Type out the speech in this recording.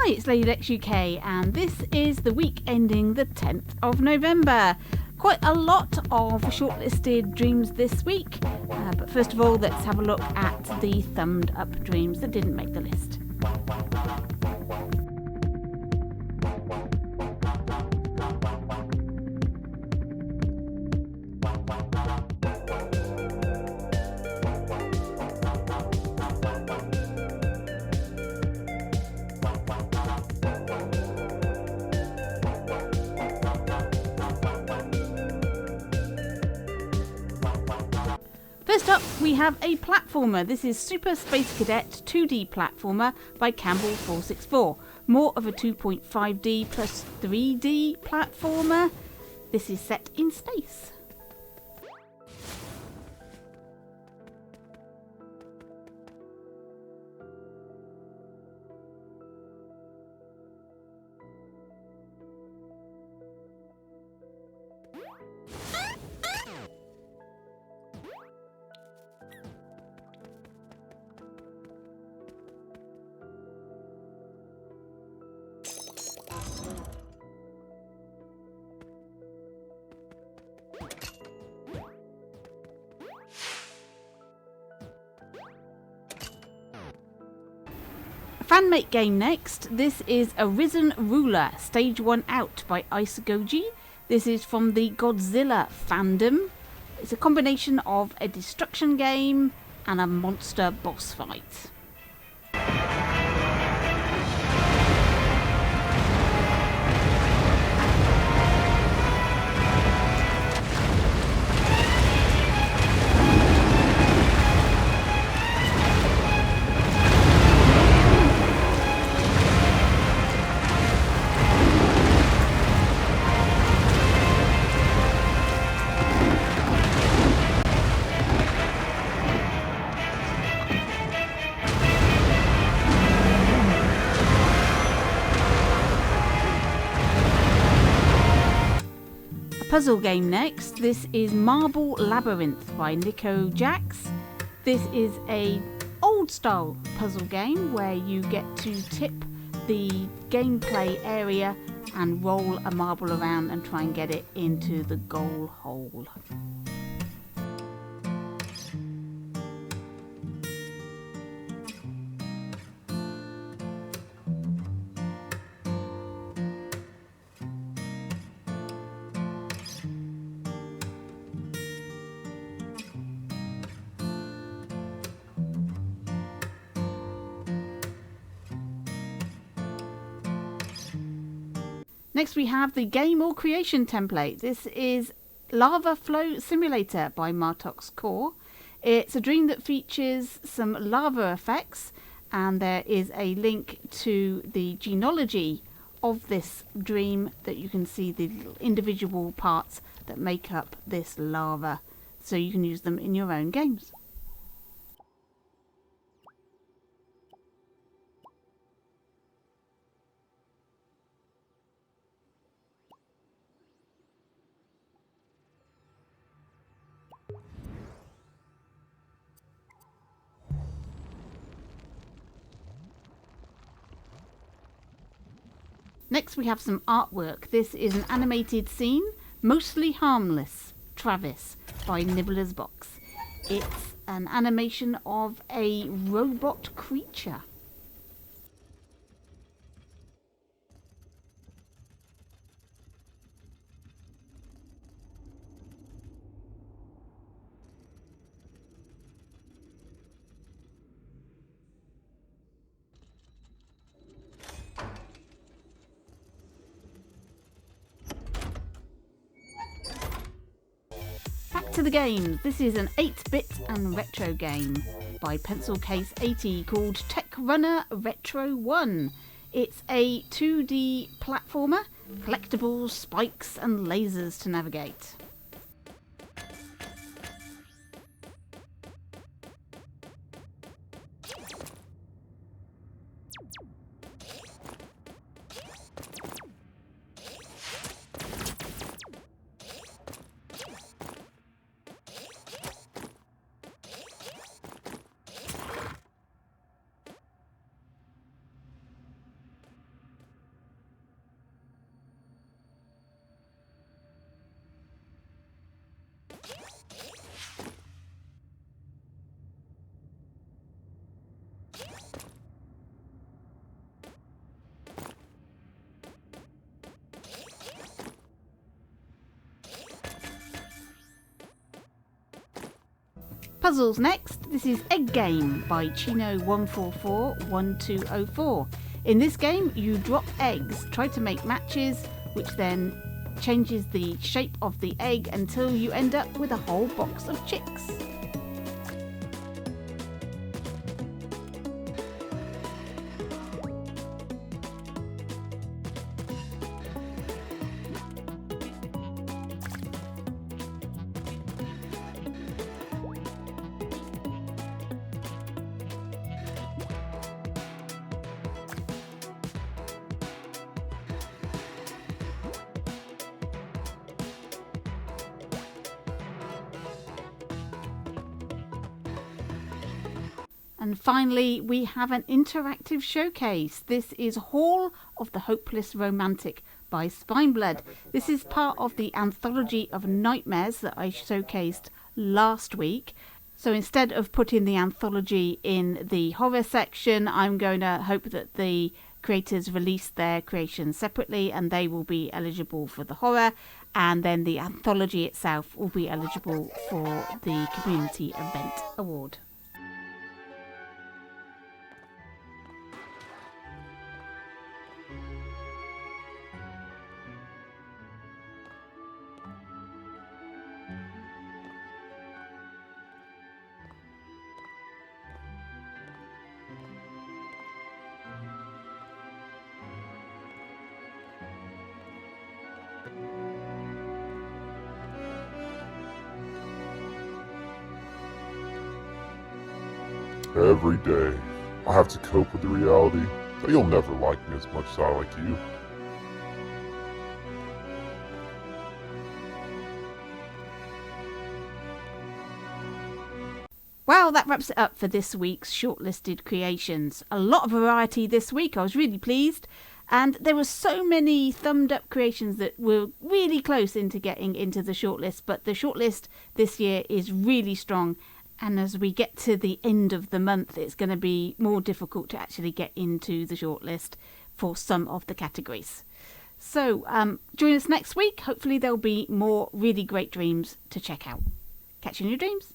Hi, it's Lady Lex UK, and this is the week ending the 10th of November. Quite a lot of shortlisted dreams this week, but first of all, let's have a look at the thumbed up dreams that didn't make the list. First up, we have a platformer. This is Super Space Cadet 2D platformer by Campbell 464. More of a 2.5D plus 3D platformer. This is set in space. Fanmate game next. This is Arisen Ruler, Stage 1 Out by Ice Goji. This is from the Godzilla fandom. It's a combination of a destruction game and a monster boss fight. Puzzle game next. This is Marble Labyrinth by Nico Jax. This is a old style puzzle game where you get to tip the gameplay area and roll a marble around and try and get it into the goal hole. Next we have the Game or Creation template. This is Lava Flow Simulator by Martox Core. It's a dream that features some lava effects, and there is a link to the genealogy of this dream that you can see the individual parts that make up this lava, so you can use them in your own games. Next we have some artwork. This is an animated scene, Mostly Harmless, Travis by Nibbler's Box. It's an animation of a robot creature. To the games. This is an 8-bit and retro game by Pencil Case 80 called Tech Runner Retro 1. It's a 2D platformer, collectibles, spikes and lasers to navigate. Puzzles next. This is Egg Game by Chino1441204. In this game, you drop eggs, try to make matches, which then changes the shape of the egg until you end up with a whole box of chicks. And finally, we have an interactive showcase. This is Hall of the Hopeless Romantic by Spineblood. This is part of the anthology of nightmares that I showcased last week. So instead of putting the anthology in the horror section, I'm going to hope that the creators release their creations separately and they will be eligible for the horror, and then the anthology itself will be eligible for the Community Event Award. Every day, I have to cope with the reality that you'll never like me as much as I like you. Well, that wraps it up for this week's shortlisted creations. A lot of variety this week. I was really pleased. And there were so many thumbed up creations that were really close into getting into the shortlist. But the shortlist this year is really strong. And as we get to the end of the month, it's going to be more difficult to actually get into the shortlist for some of the categories. So join us next week. Hopefully there'll be more really great dreams to check out. Catch you in your dreams.